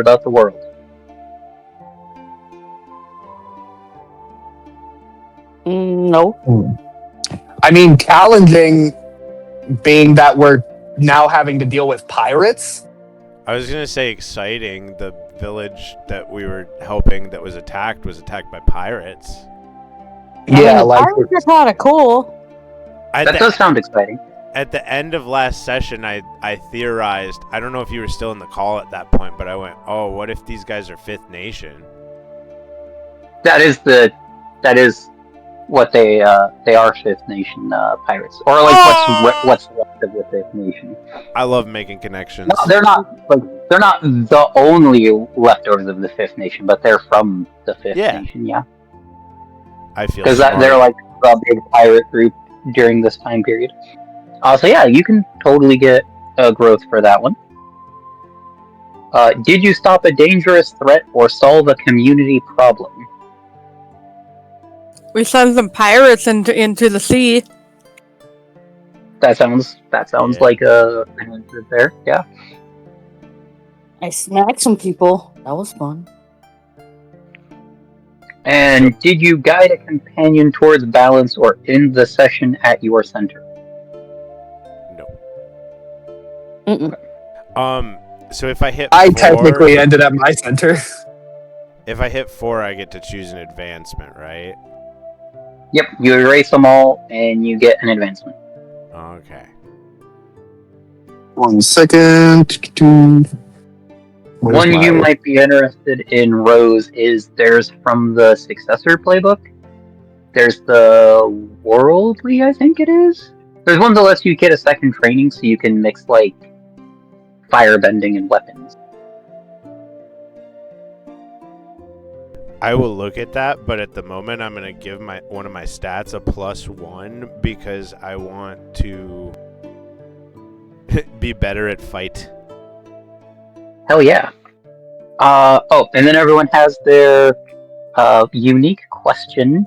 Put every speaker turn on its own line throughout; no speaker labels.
about the world?
No.
I mean, challenging, being that we're now having to deal with pirates.
I was gonna say exciting. The village that we were helping that was attacked by pirates.
Yeah,
the
like
pirates are kind of cool.
That does sound exciting.
At the end of last session, I theorized. I don't know if you were still in the call at that point, but I went, "Oh, what if these guys are Fifth Nation?"
That is what they are, Fifth Nation pirates, or like what's left of the Fifth Nation.
I love making connections.
No, they're not the only leftovers of the Fifth Nation, but they're from the Fifth Nation. Yeah,
I feel
because they're like a big pirate group during this time period. So yeah, you can totally get growth for that one. Did you stop a dangerous threat or solve a community problem?
We send some pirates into the sea.
That sounds like an answer there. Yeah.
I smacked some people. That was fun.
And did you guide a companion towards balance or end the session at your center?
No. So if I hit
I
4,
technically ended at my center.
If I hit 4, I get to choose an advancement, right?
Yep, you erase them all and you get an advancement.
Okay.
1 second.
One you might be interested in, Rose, is there's from the Successor playbook. There's the Worldly, I think it is. There's one that lets you get a second training so you can mix, like, firebending and weapons.
I will look at that, but at the moment I'm going to give one of my stats a +1 because I want to be better at fight.
Hell yeah. And then everyone has their unique question.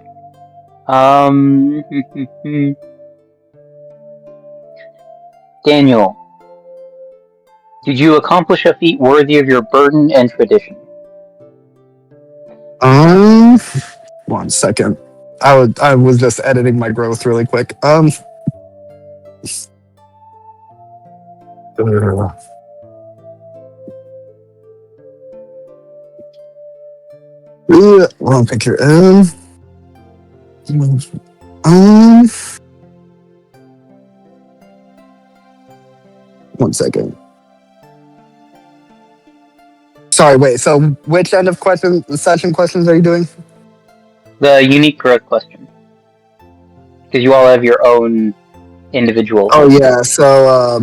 Daniel, did you accomplish a feat worthy of your burden and tradition?
1 second. I was just editing my growth really quick. 1 picture. 1 second. Sorry, wait. So, which end of session questions are you doing?
The unique growth question, because you all have your own individual.
Oh yeah. So,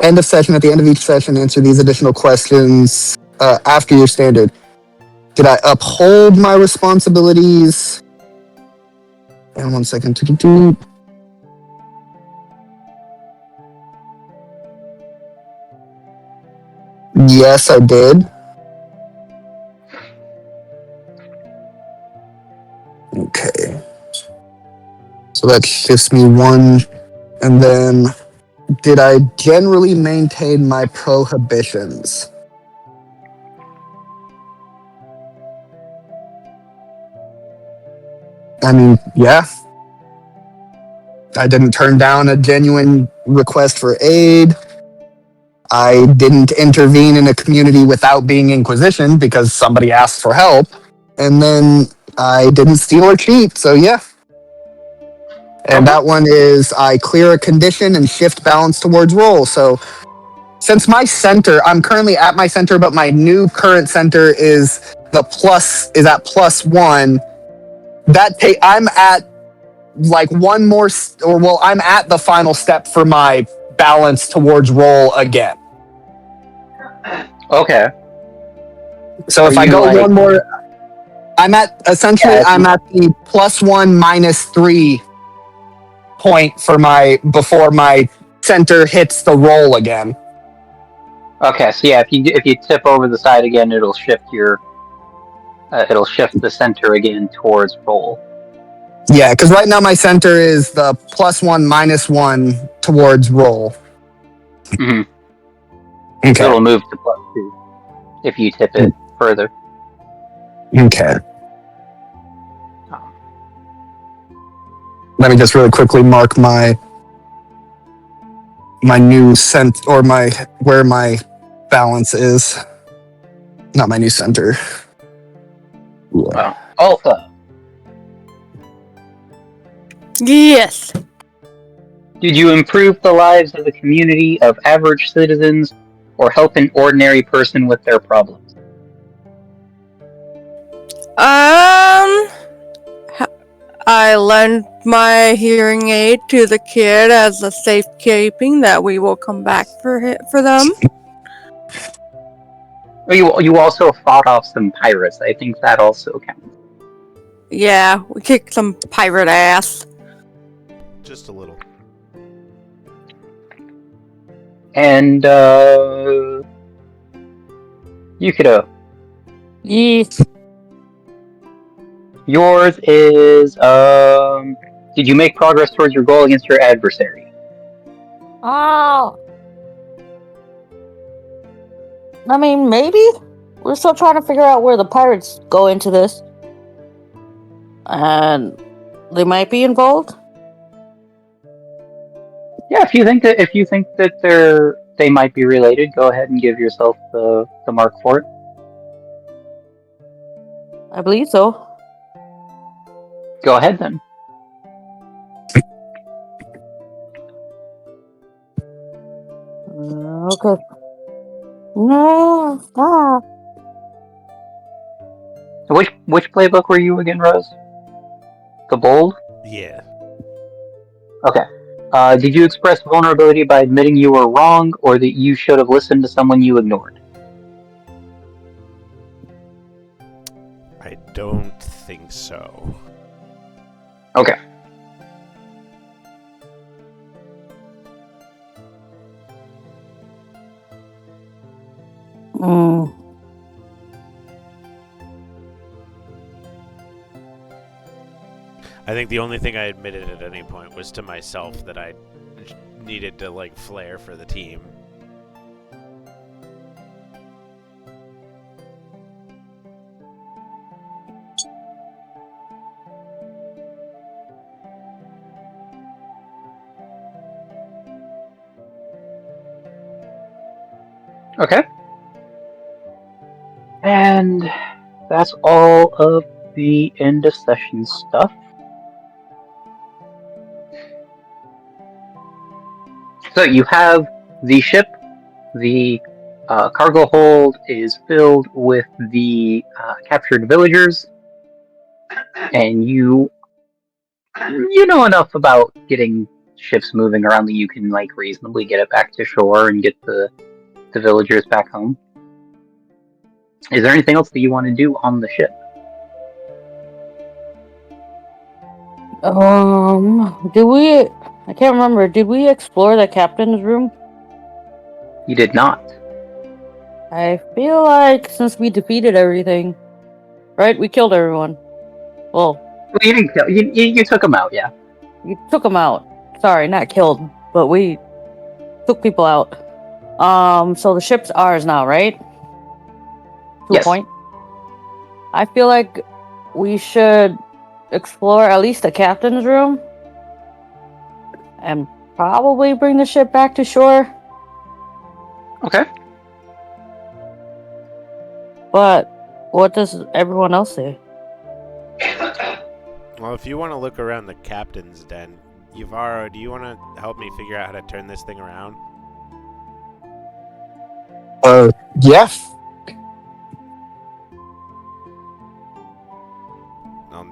end of session. At the end of each session, answer these additional questions after your standard. Did I uphold my responsibilities? And 1 second. Yes, I did. Okay. So that shifts me 1. And then, did I generally maintain my prohibitions? I mean, yeah. I didn't turn down a genuine request for aid. I didn't intervene in a community without being Inquisition because somebody asked for help. And then I didn't steal or cheat, so yeah. And that one is I clear a condition and shift balance towards roll. So since my center, I'm currently at my center, but my new current center is at +1. I'm at like one more, I'm at the final step for my balance towards roll again.
Okay.
So if I go one more, I'm at the +1 -3 point before my center hits the roll again.
Okay, so yeah, if you tip over the side again, it'll shift the center again towards roll.
Yeah, because right now my center is the +1 -1 towards roll.
Mm-hmm.
Okay.
It'll move to +2. if you tip it further.
Okay. Let me just really quickly mark my new or where my balance is. Not my new center.
Alpha,
Yes.
did you improve the lives of the community of average citizens or help an ordinary person with their problems?
I lent my hearing aid to the kid as a safekeeping that we will come back for them.
You also fought off some pirates. I think that also counts.
Yeah, we kicked some pirate ass.
Just a little.
And, Yukito,
Yes.
yours is, did you make progress towards your goal against your adversary?
Oh. I mean, maybe? We're still trying to figure out where the pirates go into this. And they might be involved?
Yeah, if you think that they might be related, go ahead and give yourself the mark for it.
I believe so.
Go ahead then.
Okay. No. Ah.
Which playbook were you again, Rose? The bold?
Yeah.
Okay. Did you express vulnerability by admitting you were wrong, or that you should have listened to someone you ignored?
I don't think so.
Okay.
Mm.
I think the only thing I admitted at any point was to myself that I needed to, like, flare for the team.
Okay. And that's all of the end of session stuff. So you have the ship. The cargo hold is filled with the captured villagers, and you know enough about getting ships moving around that you can like reasonably get it back to shore and get the villagers back home. Is there anything else that you want to do on the ship?
I can't remember. Did we explore the captain's room?
You did not.
I feel like since we defeated everything, right? We killed everyone. Well,
You didn't kill. You took them out, yeah.
you took them out. Sorry, not killed, but we took people out. So the ship's ours now, right? To
Yes.
a point. I feel like we should explore at least the captain's room and probably bring the ship back to shore.
Okay.
But what does everyone else say?
Well, if you want to look around the captain's den, Yuvaro, do you want to help me figure out how to turn this thing around?
Yeah.
I'll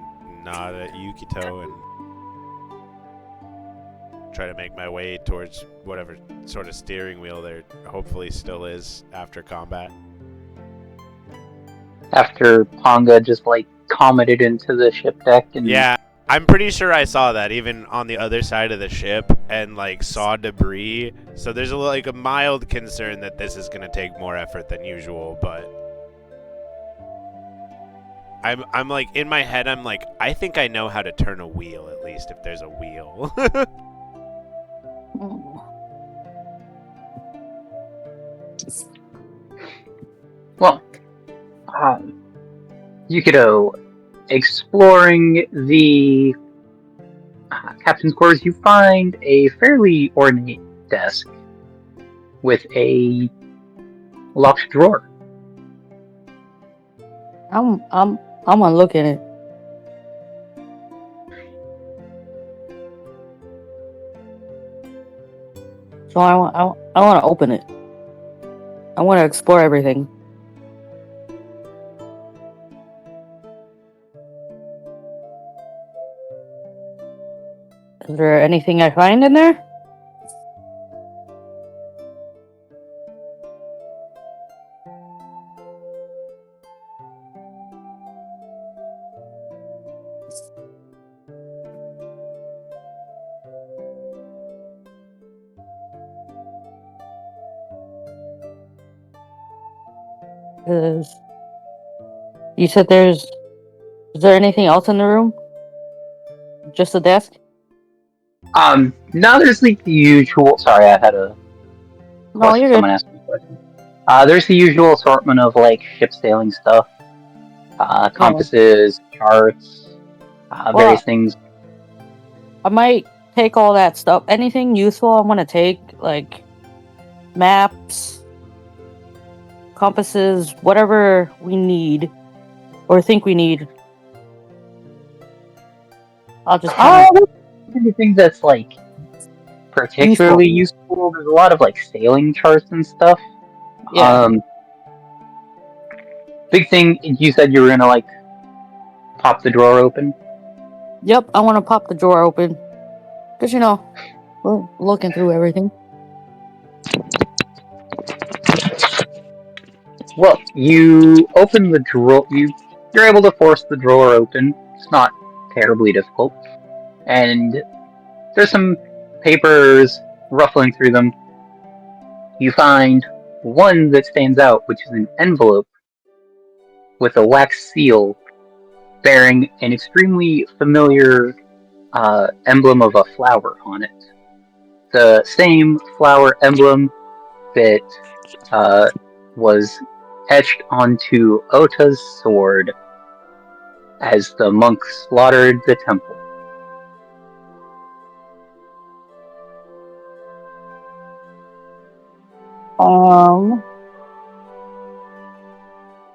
nod at Yukito and try to make my way towards whatever sort of steering wheel there hopefully still is after combat.
After Ponga just like commented into the ship deck and
Yeah, I'm pretty sure I saw that even on the other side of the ship and like saw debris. So there's a mild concern that this is gonna take more effort than usual, but I'm like in my head I'm like I think I know how to turn a wheel at least if there's a wheel.
Well, Yukito, exploring the captain's quarters, you find a fairly ornate desk with a locked drawer.
I'm gonna look at it. So I want to open it. I want to explore everything. Is there anything I find in there? You said is there anything else in the room? Just a desk?
Now there's like the usual. Sorry, I had a
No, you're good.
someone asked me a question. There's the usual assortment of like ship sailing stuff, compasses, charts, various things.
I might take all that stuff. Anything useful I'm gonna take, like maps, compasses, whatever we need or think we need. I'll just
Anything that's like particularly useful. There's a lot of like sailing charts and stuff.
Yeah.
Big thing. You said you were gonna like pop the drawer open.
Yep, I want to pop the drawer open. Because, we're looking through everything.
Well, you open the drawer. You're able to force the drawer open. It's not terribly difficult. And there's some papers ruffling through them. You find one that stands out, which is an envelope with a wax seal bearing an extremely familiar emblem of a flower on it. The same flower emblem that was etched onto Ota's sword as the monk slaughtered the temple.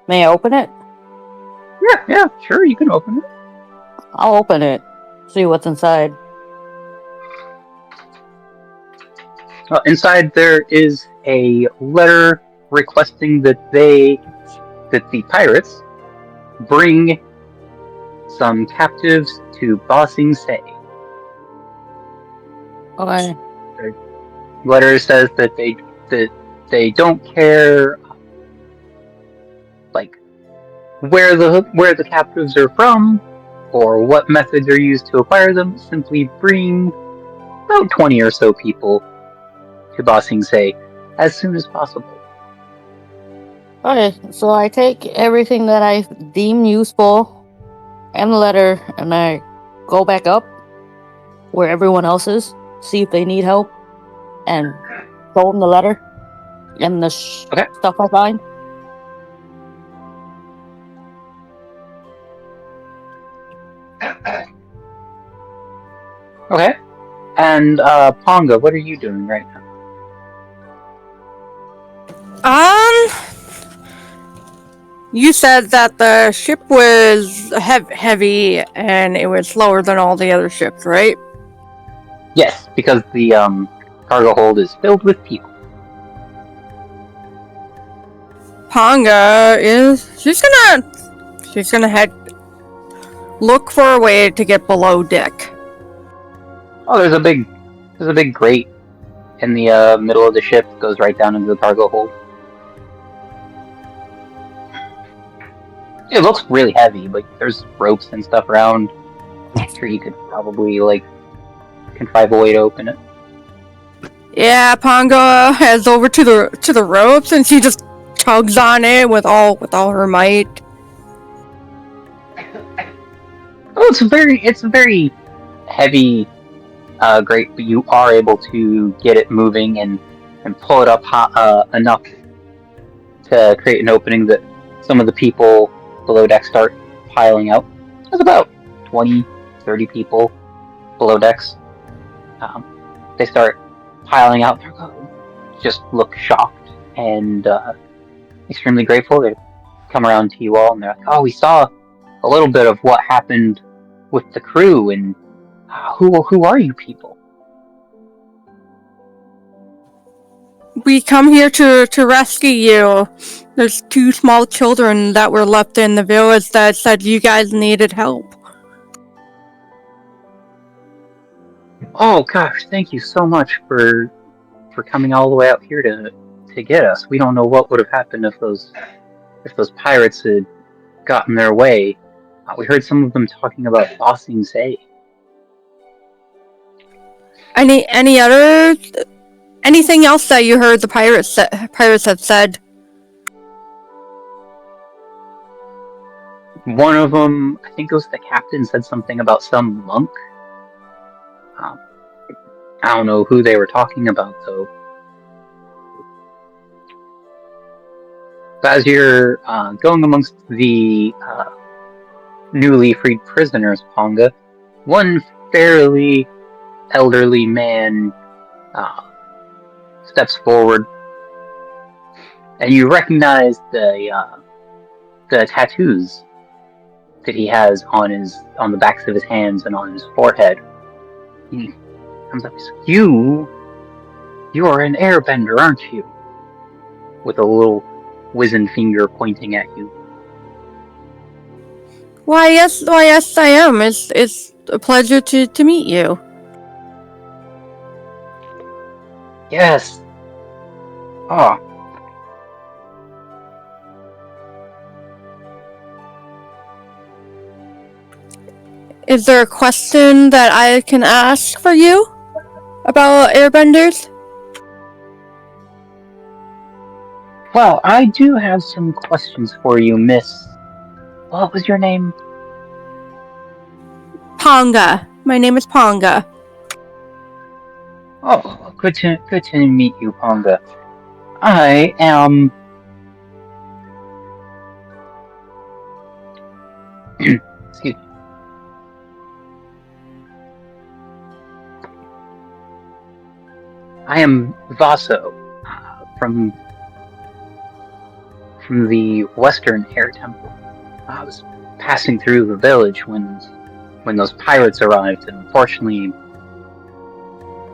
May I open it?
Yeah, sure, you can open it.
I'll open it. See what's inside.
Inside there is a letter requesting that the pirates bring some captives to Ba Sing Se.
Okay.
The letter says that they don't care like where the captives are from or what methods are used to acquire them. Simply bring about 20 or so people to Ba Sing Se as soon as possible.
Okay, so I take everything that I deem useful and the letter, and I go back up where everyone else is, see if they need help, and show them the letter and the stuff I find.
Okay. And Ponga, what are you doing right now?
You said that the ship was heavy and it was slower than all the other ships, right?
Yes, because the cargo hold is filled with people.
Ponga she's gonna look for a way to get below deck.
Oh, there's a big grate in the middle of the ship that goes right down into the cargo hold. It looks really heavy, but there's ropes and stuff around. I'm sure you could probably contrive a way to open it.
Yeah, Ponga heads over to the ropes and she just tugs on it with all her might.
Oh, it's a very heavy grate, but you are able to get it moving and pull it up enough to create an opening that some of the people below decks start piling out. There's about 20, 30 people below decks. They start piling out. They just look shocked and extremely grateful. They come around to you all and they're like, "Oh, we saw a little bit of what happened with the crew, and who are you people?"
We come here to rescue you. There's 2 small children that were left in the village that said you guys needed help.
Oh gosh, thank you so much for coming all the way out here to get us. We don't know what would have happened if those pirates had gotten their way. We heard some of them talking about bossing Zay.
Anything else that you heard the pirates have said?
One of them, I think it was the captain, said something about some monk. I don't know who they were talking about, though. But as you're going amongst the newly freed prisoners, Ponga, one fairly elderly man steps forward, and you recognize the tattoos that he has on the backs of his hands and on his forehead. He comes up and says, You are an airbender, aren't you? With a little wizened finger pointing at you.
Why yes, I am. It's a pleasure to meet you.
Yes. Ah.
Is there a question that I can ask for you about airbenders?
Well, I do have some questions for you, Miss. What was your name?
Ponga. My name is Ponga.
Oh, good to meet you, Ponga. I am. Excuse me. I am Vaso from the Western Air Temple. I was passing through the village when those pirates arrived, and unfortunately,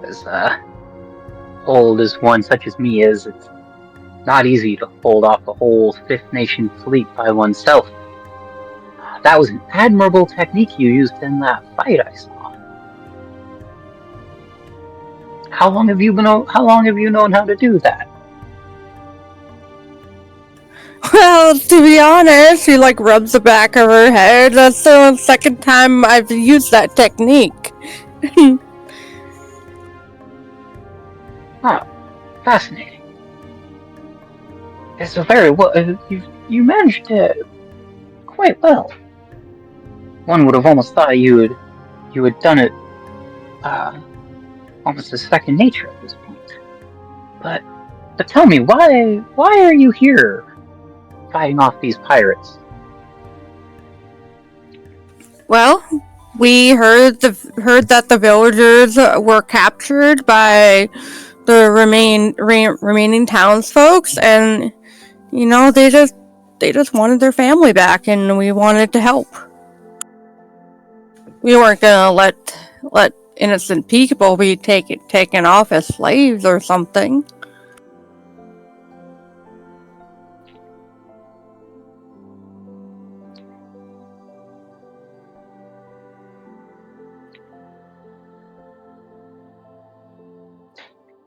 as old as one such as me is, it's not easy to hold off a whole Fifth Nation fleet by oneself. That was an admirable technique you used in that fight I saw. How long have you known how to do that?
Well, to be honest, she rubs the back of her head. That's the second time I've used that technique.
Oh, fascinating. It's a very well. You managed it quite well. One would have almost thought you had done it almost as second nature at this point. But tell me, why are you here fighting off these pirates?
Well, we heard that the villagers were captured by the remaining townsfolk, and they just wanted their family back, and we wanted to help. We weren't gonna let innocent people be taken off as slaves or something.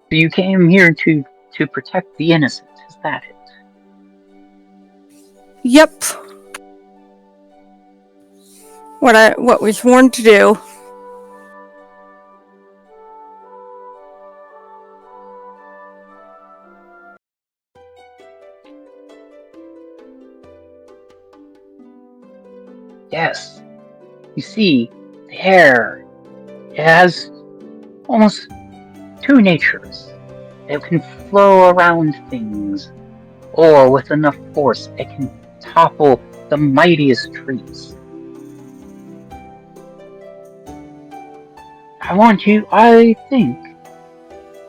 So you came here to protect the innocent, is that it?
Yep. What we sworn to do.
Yes. You see, the air, it has almost two natures. It can flow around things or with enough force it can topple the mightiest trees. I think,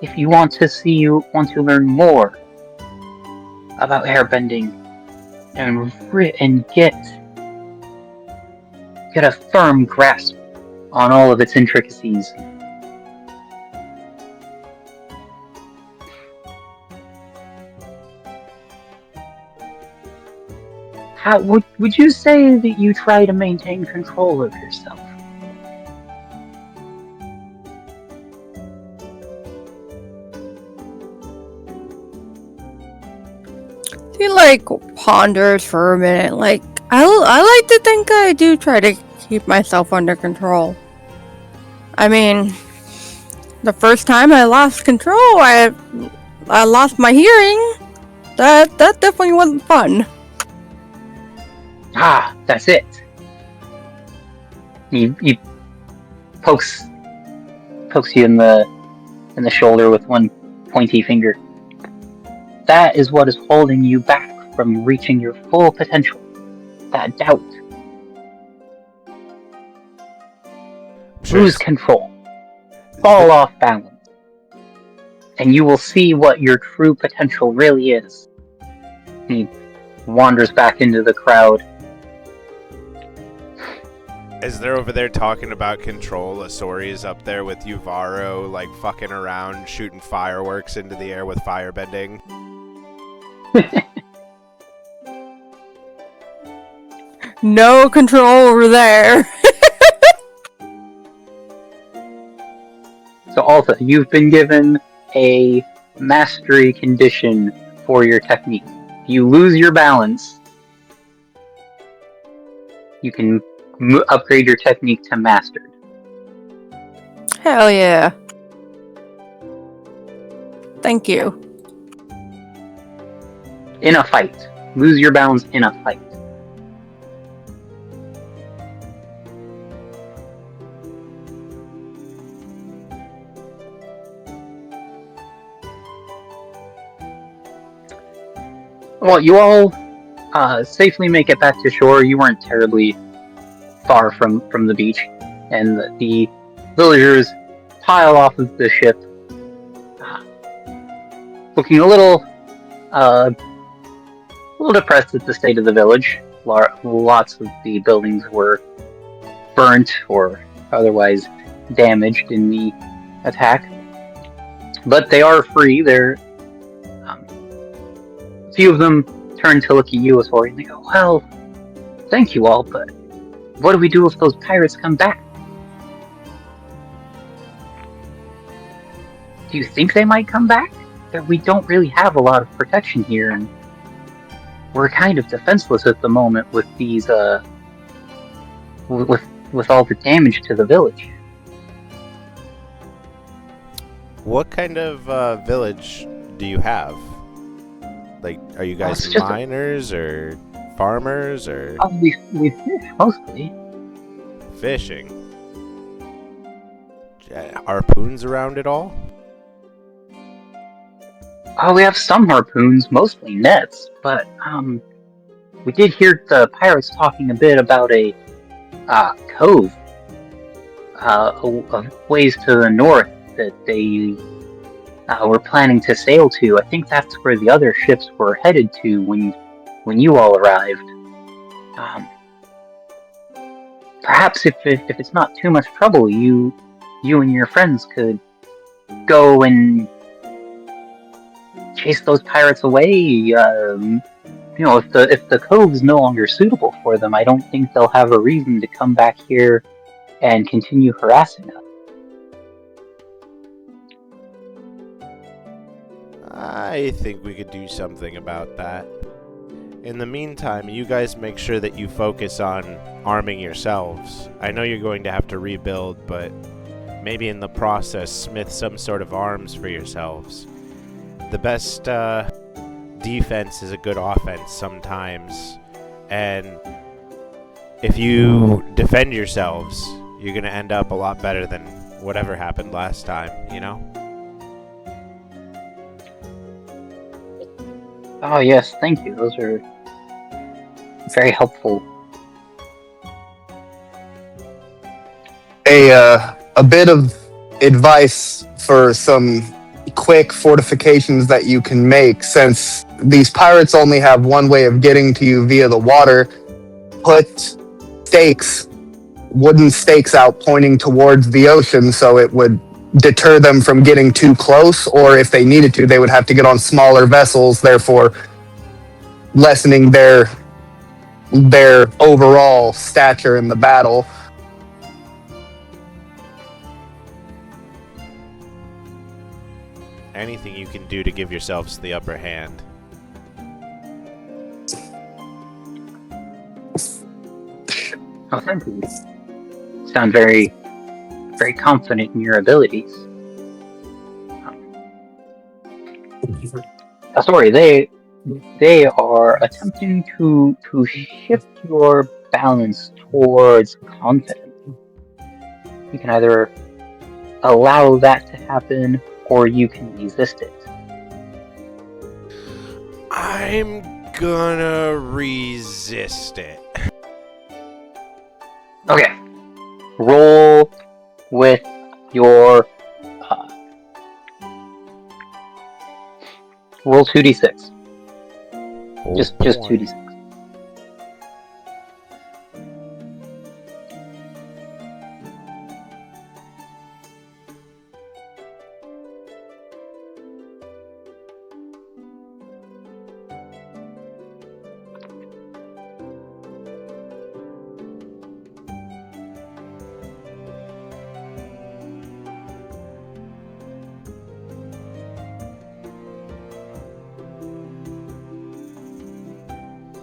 if you want to learn more about airbending and get a firm grasp on all of its intricacies, how would you say that you try to maintain control of yourself?
He like ponders for a minute. Like I like to think I do try to keep myself under control. I mean, the first time I lost control, I lost my hearing. That definitely wasn't fun.
Ah, that's it. He pokes you in the shoulder with one pointy finger. That is what is holding you back from reaching your full potential. That doubt. Lose control. Fall off balance. And you will see what your true potential really is. He wanders back into the crowd.
As they're over there talking about control, Asori is up there with Yuvaro, like fucking around, shooting fireworks into the air with firebending.
No control over there.
So Alta, you've been given a mastery condition for your technique. If you lose your balance, you can upgrade your technique to mastered.
Hell yeah. Thank you.
In a fight. Lose your balance in a fight. Well, you all safely make it back to shore. You weren't terribly far from the beach, and the villagers pile off of the ship, looking a little depressed at the state of the village. Lots of the buildings were burnt or otherwise damaged in the attack, but they are free. They're a few of them turn to look at you, Asori, and they go, "Well, thank you all, but what do we do if those pirates come back? Do you think they might come back? We don't really have a lot of protection here, and we're kind of defenseless at the moment with these, with all the damage to the village."
What kind of village do you have? Like, are you guys
it's just
miners or farmers or
we fish mostly.
fishing? Harpoons around it all?
Oh, we have some harpoons, mostly nets, but we did hear the pirates talking a bit about a cove a ways to the north that they were planning to sail to. I think that's where the other ships were headed to when you all arrived. Perhaps if it's not too much trouble, you and your friends could go and chase those pirates away. If the cove's no longer suitable for them, I don't think they'll have a reason to come back here and continue harassing us.
I think we could do something about that. In the meantime, you guys make sure that you focus on arming yourselves. I know you're going to have to rebuild, but maybe in the process smith some sort of arms for yourselves. The best defense is a good offense sometimes, and if you defend yourselves, you're going to end up a lot better than whatever happened last time, you know?
Oh yes, thank you. Those are very helpful.
A bit of advice for some quick fortifications that you can make, since these pirates only have one way of getting to you via the water. Put stakes, wooden stakes out pointing towards the ocean, so it would deter them from getting too close, or if they needed to, they would have to get on smaller vessels, therefore lessening their overall stature in the battle.
Anything you can do to give yourselves the upper hand.
Oh, thank you. Sound very, very confident in your abilities. Sorry, they are attempting to shift your balance towards confidence. You can either allow that to happen, or you can resist it.
I'm gonna resist it.
Okay. Roll with your roll 2d6. Just 2d6.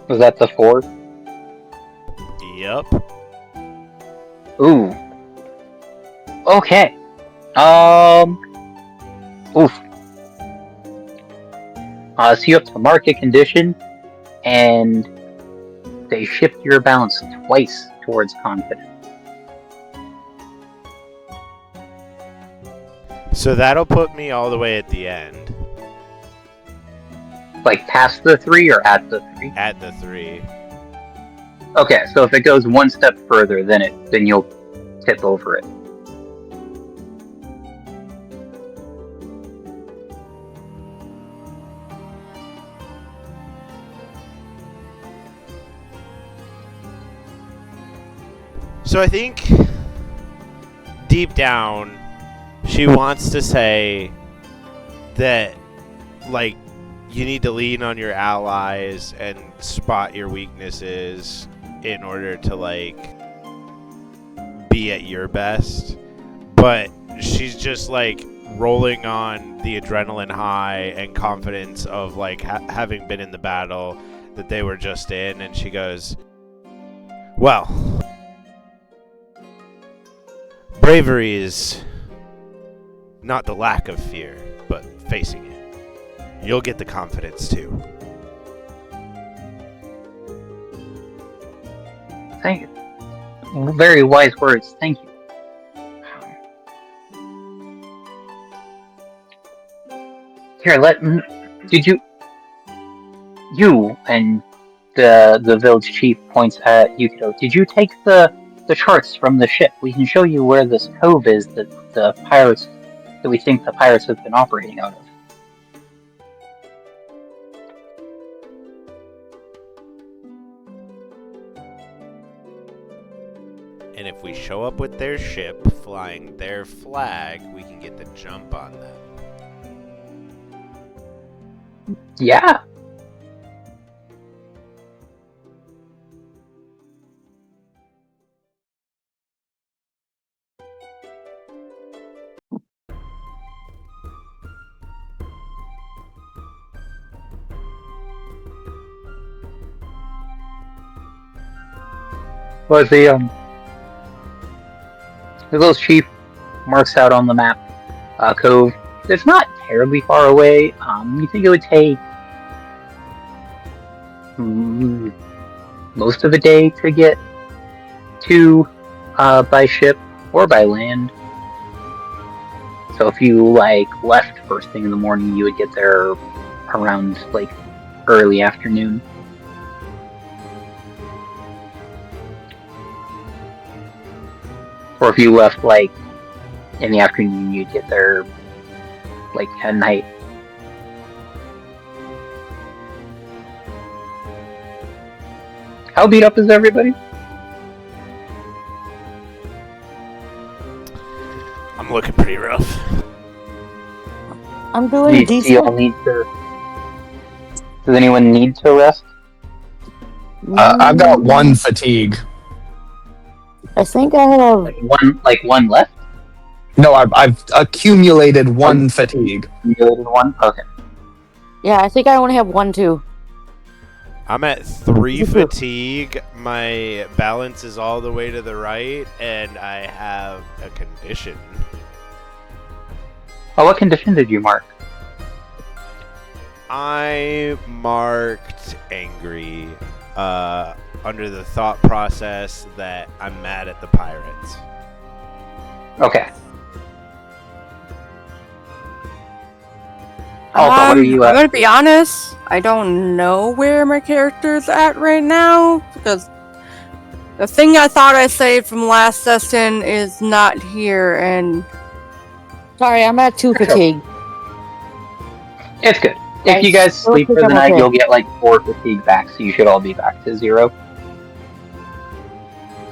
Was that the 4?
Yep.
Ooh. Okay. Oof. So you have to mark a condition, and they shift your balance twice towards confidence.
So that'll put me all the way at the end.
Like past the 3 or at the 3?
At the 3.
Okay, so if it goes one step further, then you'll tip over it.
So I think deep down, she wants to say that, like, you need to lean on your allies and spot your weaknesses in order to, like, be at your best. But she's just, like, rolling on the adrenaline high and confidence of, like, having been in the battle that they were just in. And she goes, well, bravery is not the lack of fear, but facing it. You'll get the confidence too.
Thank you. Very wise words. Thank you. Here, did you and the village chief points at Yukito. Did you take the charts from the ship? We can show you where this cove is that we think the pirates have been operating out of.
And if we show up with their ship flying their flag, we can get the jump on them.
Yeah. Well, the village chief marks out on the map cove. It's not terribly far away. You think it would take most of a day to get to by ship or by land. So if you left first thing in the morning, you would get there around early afternoon. Or if you left like in the afternoon, you'd get there like at night. How beat up is everybody?
I'm looking pretty rough.
I'm doing
Do you
decent.
all need to? Does anyone need to rest?
I've got one fatigue.
I think I have.
Like one left?
No, I've accumulated one fatigue.
Accumulated one? Okay.
Yeah, I think I only have one too.
I'm at 3 fatigue. My balance is all the way to the right, and I have a condition.
Oh, what condition did you mark?
I marked angry under the thought process that I'm mad at the pirates.
Okay. Also, what are you
I'm
at?
gonna be honest, I don't know where my character's at right now, because the thing I thought I saved from last session is not here, and
Sorry, I'm at 2 fatigue.
It's good.
I
If you guys
still
sleep
think
for the
I'm
night,
okay.
you'll get like 4 fatigue back, so you should all be back to 0.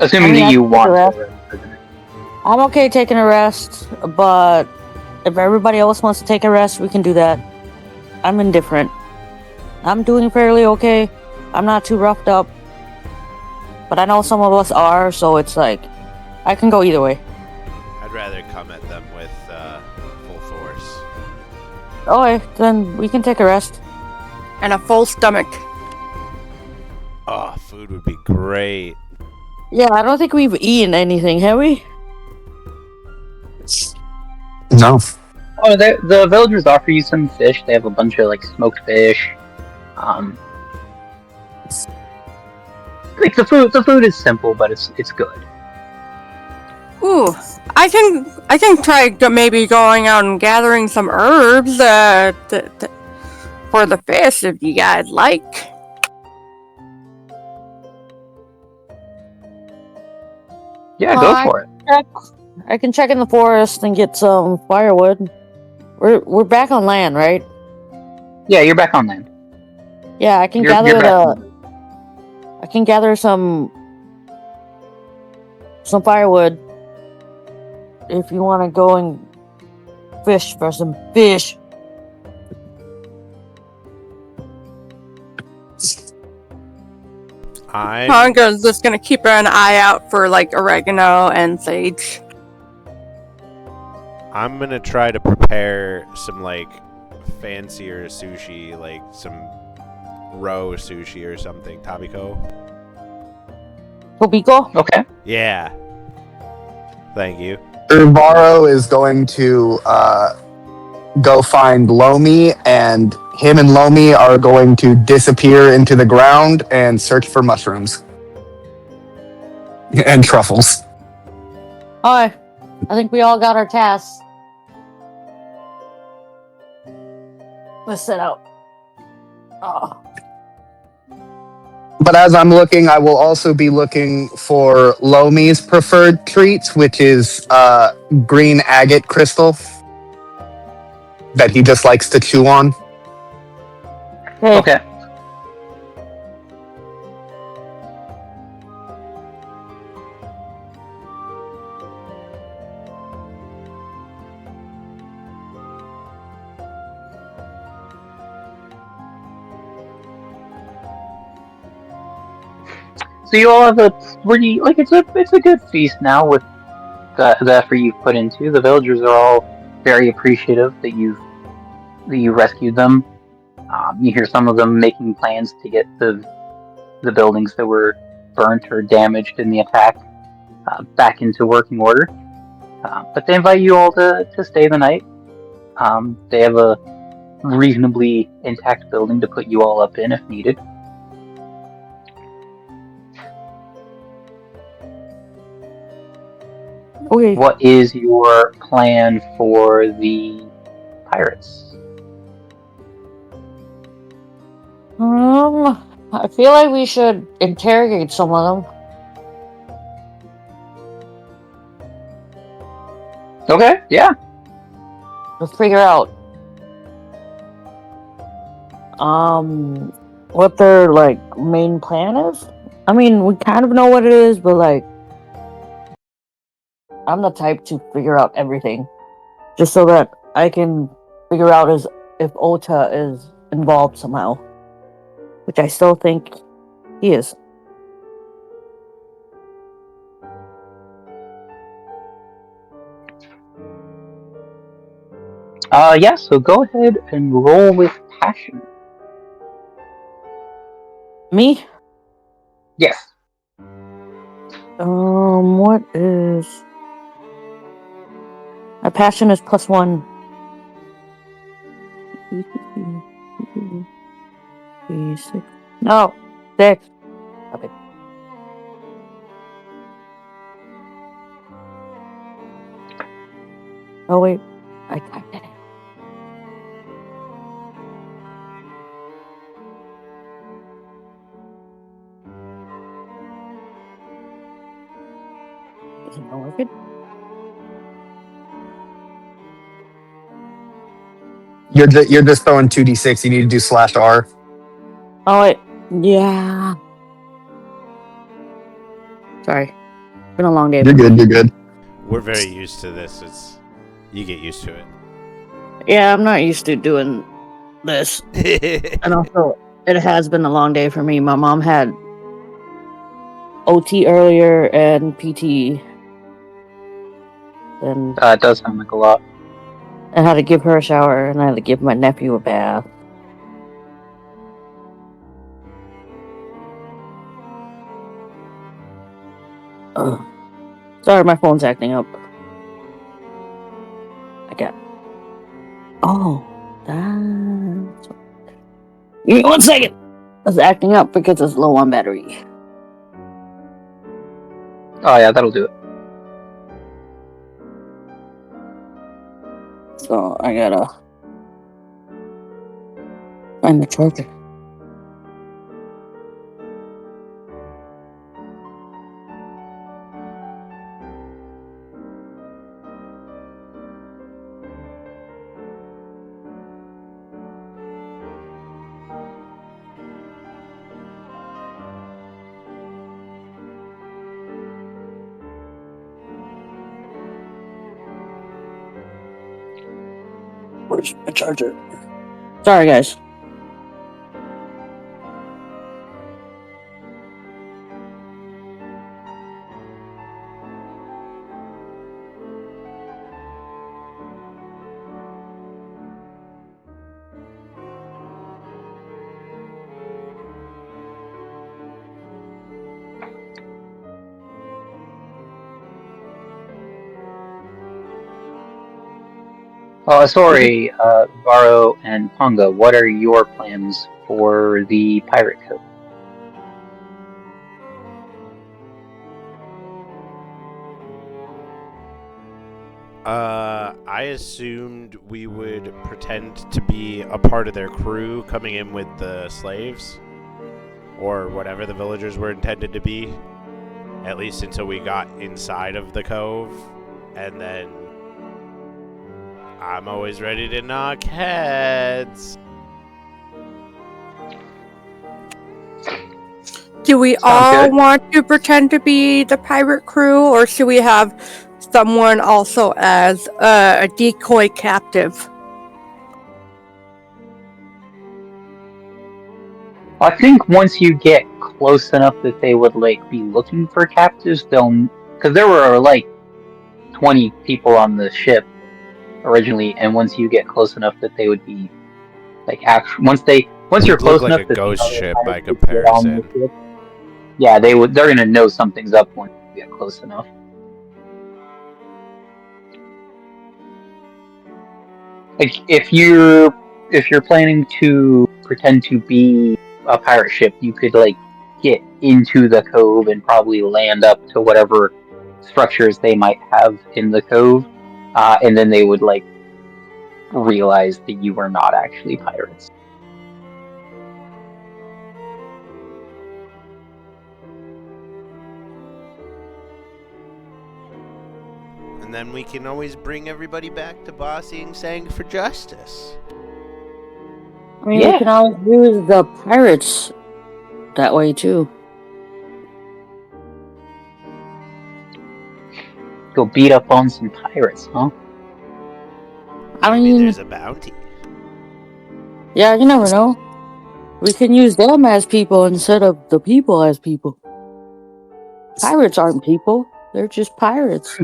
Assuming
I
that you
have to
want
rest.
to rest for the night.
I'm okay taking a rest, but if everybody else wants to take a rest, we can do that. I'm indifferent. I'm doing fairly okay. I'm not too roughed up. But I know some of us are, so it's like, I can go either way.
I'd rather come at them with full force.
Okay, then we can take a rest.
and a full stomach.
Oh, food would be great.
Yeah, I don't think we've eaten anything, have we?
No.
Oh, the villagers offer you some fish. They have a bunch of like smoked fish. Like the food is simple, but it's good.
Ooh, I can try maybe going out and gathering some herbs for the fish if you guys like.
Yeah,
Oh,
go for it.
I can check in the forest and get some firewood. We're back on land, right?
Yeah, you're back on land.
Yeah, I can
You're
gather
back.
I can gather some firewood if you want to go and fish for some fish.
Hanga's just gonna keep an eye out for like oregano and sage.
I'm gonna try to prepare some like fancier sushi, like some roe sushi or something. Tabiko.
Tobiko?
Okay.
Yeah. Thank you.
Urvaro is going to go find Lomi, and him and Lomi are going to disappear into the ground and search for mushrooms. And truffles.
Alright. I think we all got our tasks. Let's set out. Oh.
But as I'm looking, I will also be looking for Lomi's preferred treats, which is green agate crystal that he just likes to chew on.
Hey,
Okay. So you all have a pretty it's a good feast now with the effort you've put into. The villagers are all very appreciative that you rescued them. You hear some of them making plans to get the buildings that were burnt or damaged in the attack back into working order. But they invite you all to stay the night. They have a reasonably intact building to put you all up in if needed.
okay.
What is your plan for the pirates?
I feel like we should interrogate some of them.
Okay, yeah.
To figure out what their like main plan is. I mean, we kind of know what it is, but like I'm the type to figure out everything just so that I can figure out if Ota is involved somehow, which I still think he is.
Yeah, so go ahead and roll with passion.
Me?
Yes.
What is my passion is +1. No, 6. Okay. Oh wait, I typed it in. Is it not working?
You're just throwing 2d6. You need to do /R.
Oh wait, yeah. Sorry, been a long day.
You're good. You're good.
We're very used to this. You get used to
Yeah, I'm not used to doing this,
it.
and also it has been a long day for me. My mom had OT earlier and PT, and
It does sound like a lot.
I had to give her a shower, and I had to give my nephew a bath. Ugh. Sorry, my phone's acting up. I got. Oh, that's. Give me 1 second. It's acting up because it's low on battery.
Oh yeah, that'll do it.
So I gotta find the charger. Where's my charger? Sorry, guys.
Sorry, Varo and Ponga, what are your plans for the pirate code?
I assumed we would pretend to be a part of their crew coming in with the slaves, or whatever the villagers were intended to be, at least until we got inside of the cove, and then I'm always ready to knock heads.
Do we
Sounds
all
good.
want to pretend to be the pirate crew, or should we have someone also as a decoy captive?
I think once you get close enough that they would like be looking for captives, because there were like 20 people on the ship originally, and once you get close enough that they would be like once you're
We'd look
close
like
enough
a
that the
ghost
other
ship by
pirates get on the
comparison.
ship, yeah, they're gonna know something's up once you get close enough. Like if you're planning to pretend to be a pirate ship, you could like get into the cove and probably land up to whatever structures they might have in the cove, and then they would like realize that you were not actually pirates.
And then we can always bring everybody back to Bossy and Sang for justice.
I mean,
Yeah.
we can always use the pirates that way too.
Go beat up on some pirates, huh?
I
Maybe
mean,
there's a bounty.
yeah, you never know. We can use them as people instead of the people as people. Pirates aren't people; they're just pirates.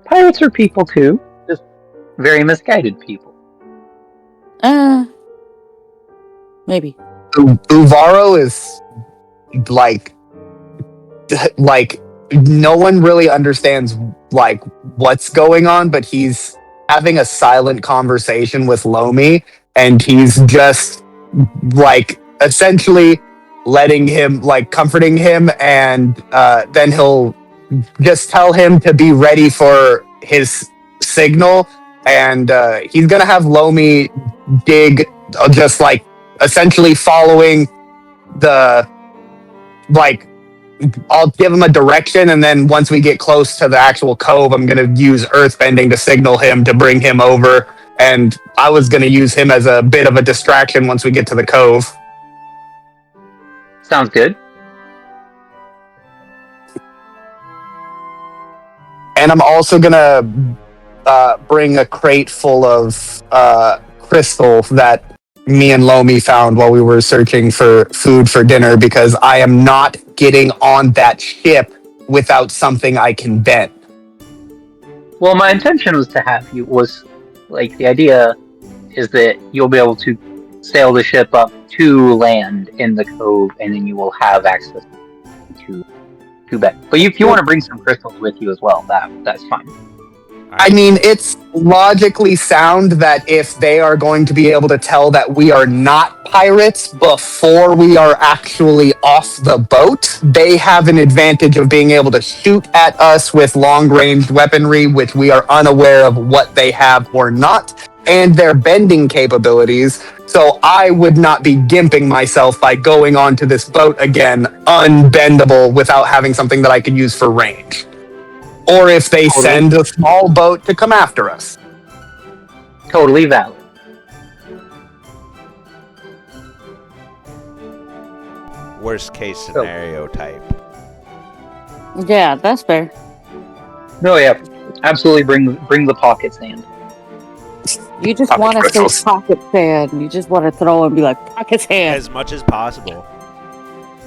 Pirates are people too, just very misguided people.
Maybe.
Uvaro is like no one really understands like what's going on, but he's having a silent conversation with Lomi, and he's just like essentially letting him, like comforting him, and then he'll just tell him to be ready for his signal, and he's gonna have Lomi dig, just like essentially following the, like, I'll give him a direction, and then once we get close to the actual cove, I'm gonna use earthbending to signal him to bring him over, and I was gonna use him as a bit of a distraction once we get to the cove.
Sounds good.
And I'm also gonna bring a crate full of crystal that me and Lomi found while we were searching for food for dinner, because I am not getting on that ship without something I can bend.
Well, my intention was to have you, was like, the idea is that you'll be able to sail the ship up to land in the cove, and then you will have access to bed. But if you want to bring some crystals with you as well, that's fine.
I mean, it's logically sound that if they are going to be able to tell that we are not pirates before we are actually off the boat, they have an advantage of being able to shoot at us with long-range weaponry, which we are unaware of what they have or not, and their bending capabilities. So I would not be gimping myself by going onto this boat again, unbendable, without having something that I could use for range. Or if they send a small boat to come after us.
Totally valid.
Worst case scenario type.
Yeah, that's fair.
No, yeah, absolutely. Bring the pocket sand.
You just
Pocket
want to
crystals.
say pocket sand. You just want to throw and be like pocket sand.
As much as possible.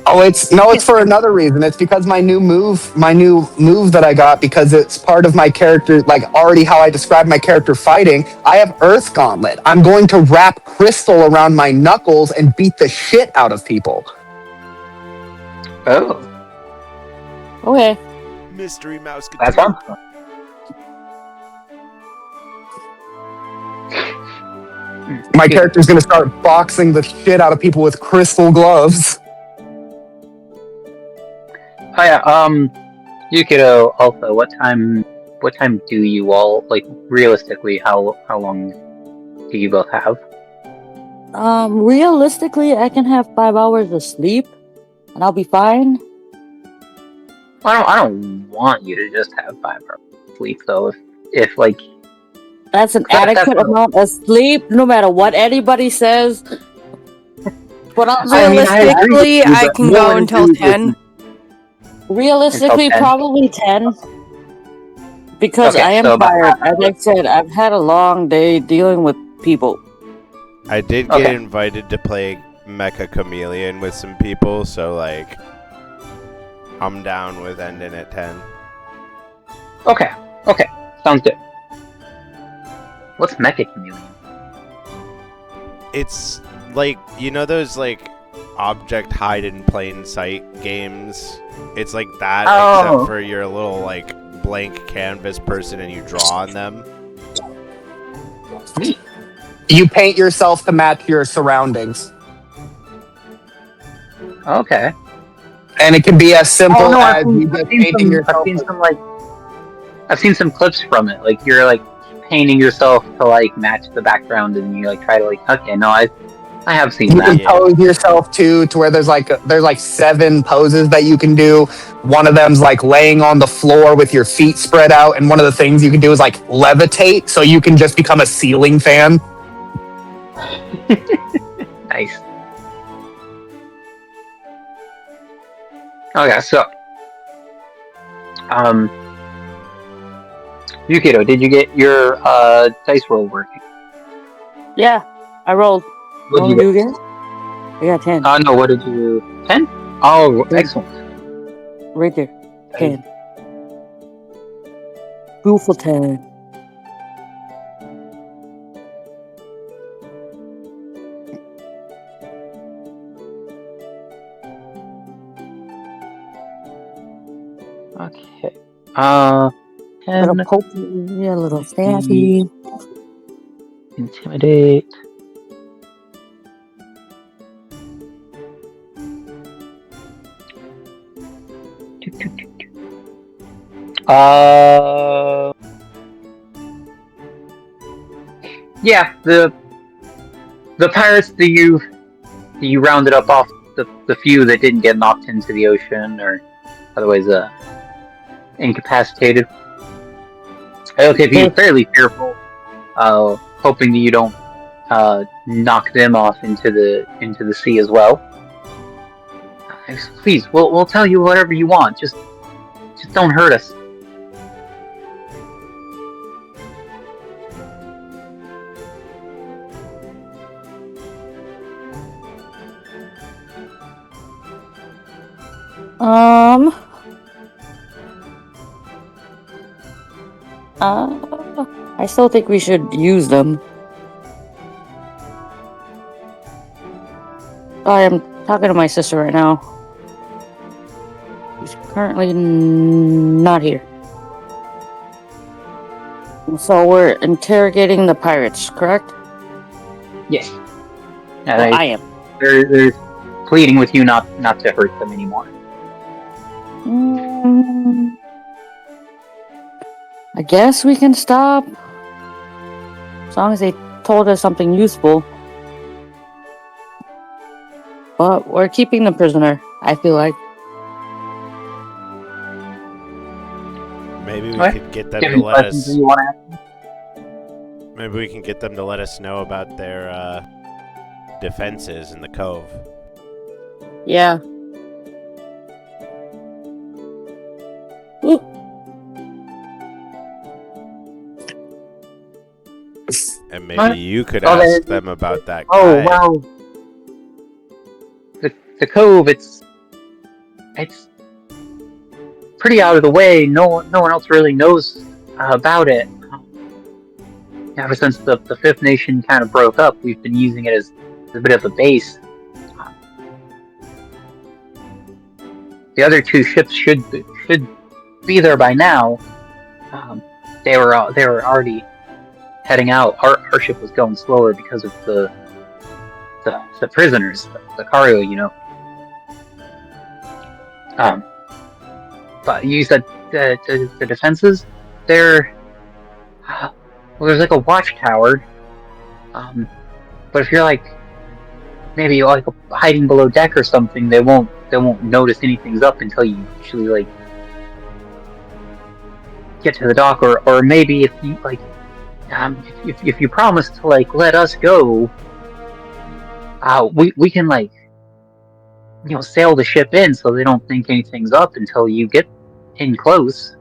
Oh, it's for another reason. It's because my new move that I got, because it's part of my character, like already how I describe my character fighting. I have Earth Gauntlet. I'm going to wrap crystal around my knuckles and beat the shit out of people.
Oh,
Okay.
Mystery Mouse.
that sounds fun.
My character's going to start boxing the shit out of people with crystal gloves.
Oh yeah, Yukito, also, what time do you all, like, realistically, how long do you both have?
Realistically, I can have 5 hours of sleep, and I'll be fine.
I don't want you to just have 5 hours of sleep, though. If like,
That's an
That's
adequate
what-
amount of sleep, no matter what anybody says. But
I mean, I agree with
Realistically,
you,
I
but
can
no
go
one
until
agrees with
10.
me.
realistically,
Until 10.
probably 10. Because
Okay,
I am
so about
tired.
half.
As I said, I've had a long day dealing with people.
I did get
Okay.
invited to play Mecha Chameleon with some people, so like I'm down with ending at 10.
Okay, sounds good. What's Mecha Chameleon?
It's like, you know those like object hide in plain sight games? It's like that,
Oh.
except for you're a little like blank canvas person and you draw on them.
You paint yourself to match your surroundings.
Okay.
And it can be as simple
Oh no,
as you just painting yourself.
I've seen some clips from it. Like, you're like painting yourself to like match the background, and you like try to like. Okay, no, I have seen
You
that.
can
Yeah.
pose yourself to where there's like 7 poses that you can do. One of them's like laying on the floor with your feet spread out, and one of the things you can do is like levitate, so you can just become a ceiling fan.
Nice. Okay, so Yukito, did you get your dice roll working?
Yeah, I rolled.
What
What
did you
did
get?
you get? I got 10.
No, what did you 10? Oh, excellent.
Right there. 10. Beautiful 10.
Okay.
Little
10
pokey, yeah, little stabby.
intimidate. Yeah, the pirates that you rounded up off the few that didn't get knocked into the ocean or otherwise incapacitated. It'll keep you fairly fearful, hoping that you don't knock them off into the sea as well. Please, we'll tell you whatever you want. Just don't hurt us.
I still think we should use them. I am talking to my sister right now. She's currently not here. So we're interrogating the pirates, correct?
Yes.
Well, I am.
They're pleading with you not to hurt them anymore.
I guess we can stop. As long as they told us something useful. But we're keeping the prisoner, I feel like.
Maybe we
What?
could get them
Do you
to
have any
let
questions
us.
that you want to ask?
Maybe we can get them to let us know about their defenses in the cove.
Yeah. Ooh.
And
What?
maybe you could
Oh,
ask them about that guy.
Oh wow. The cove, it's pretty out of the way. No one else really knows about it. Ever since the Fifth Nation kind of broke up, we've been using it as a bit of a base. The other 2 ships should be there by now. They were already heading out. Our ship was going slower because of the prisoners, the cargo, you know. But you said the defenses, they're well, there's like a watchtower. But if you're like maybe like hiding below deck or something, they won't notice anything's up until you actually like get to the dock, or maybe if you like if you promise to like let us go, we can like sail the ship in so they don't think anything's up until you get in close.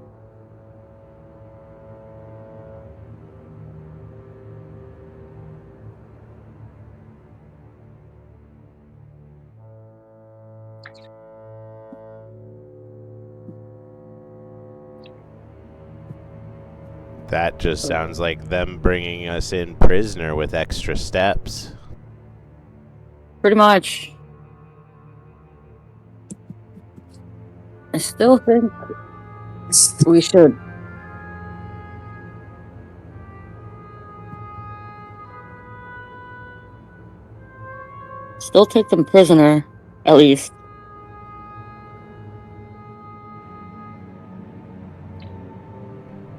That just sounds like them bringing us in prisoner with extra steps.
Pretty much. I still think we should. Still take them prisoner, at least.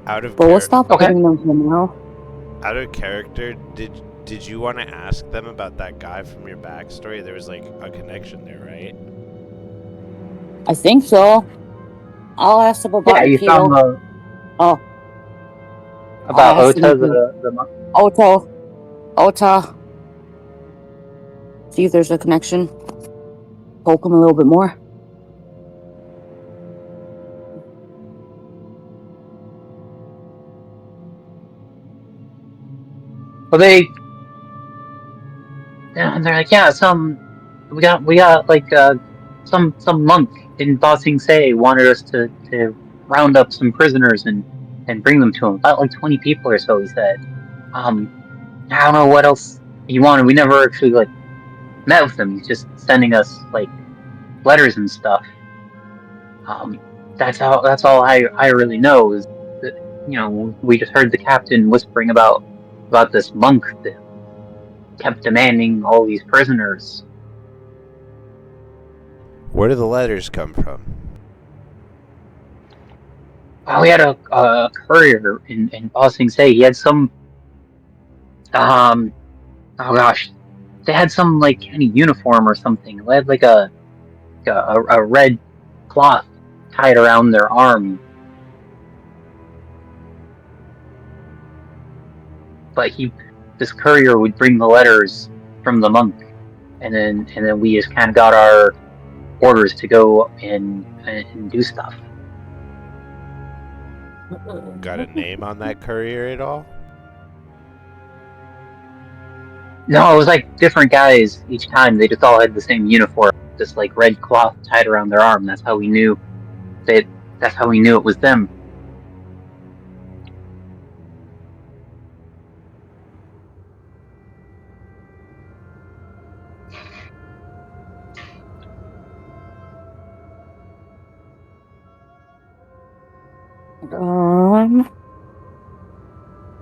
Out of
But we'll stop
Okay.
getting them for now.
out of character, Did you want to ask them about that guy from your backstory? There was like a connection there, right?
I think so. I'll ask them about
Yeah, you
Nikito.
found the
Oh,
about
ask them
Ota,
to-
the monk.
Ota. See if there's a connection. Poke him a little bit more.
Well, they're like, yeah, we got like some monk in Ba Sing Se wanted us to round up some prisoners and bring them to him. About like 20 people or so, he said. I don't know what else he wanted. We never actually like met with him. He's just sending us like letters and stuff. That's all I really know is that, we just heard the captain whispering about this monk that kept demanding all these prisoners.
Where do the letters come from?
We had a courier in Ba Sing Se. He had some oh gosh, they had some like kind of uniform or something. They had like a red cloth tied around their arm. But this courier would bring the letters from the monk, and then we just kind of got our orders to go and do stuff.
Got a name on that courier at all?
No, it was like different guys each time. They just all had the same uniform, this like red cloth tied around their arm. That's how we knew it was them.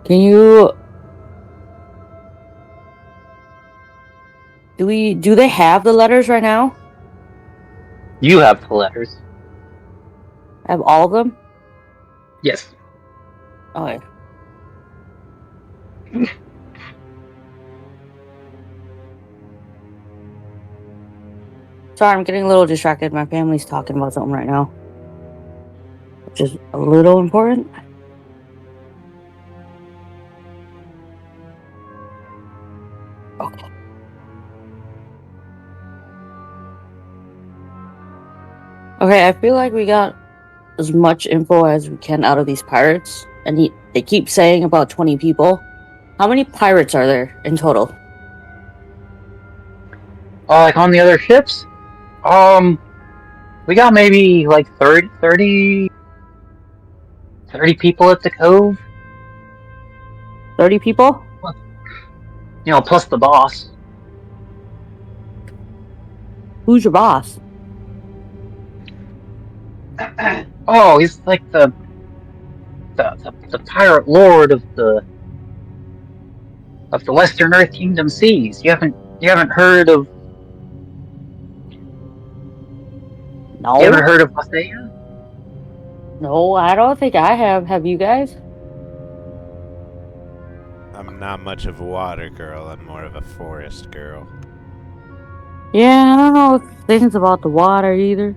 Can you? Do they have the letters right now?
You have the letters.
Have all of them?
Yes.
Okay. Sorry, I'm getting a little distracted. My family's talking about something right now, which is a little important. Okay. Okay, I feel like we got as much info as we can out of these pirates, and they keep saying about 20 people. How many pirates are there in total?
Like on the other ships? We got maybe like 30 people at the cove.
30 people?
Plus the boss.
Who's your boss?
Oh, he's like the pirate lord of the Western Earth Kingdom seas. You haven't heard of?
No.
You haven't heard of Hosea?
No, I don't think I have. Have you guys?
I'm not much of a water girl. I'm more of a forest girl.
Yeah, I don't know things about the water either.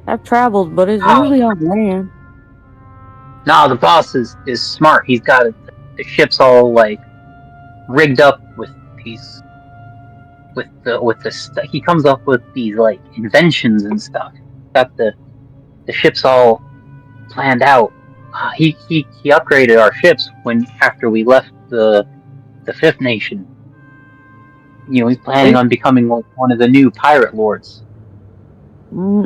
I've traveled, but it's usually on land.
No, the boss is smart. He's got the ships all like rigged up with these he comes up with these like inventions and stuff. Got the ships all planned out. He upgraded our ships after we left the Fifth Nation. He's planning on becoming one of the new pirate lords.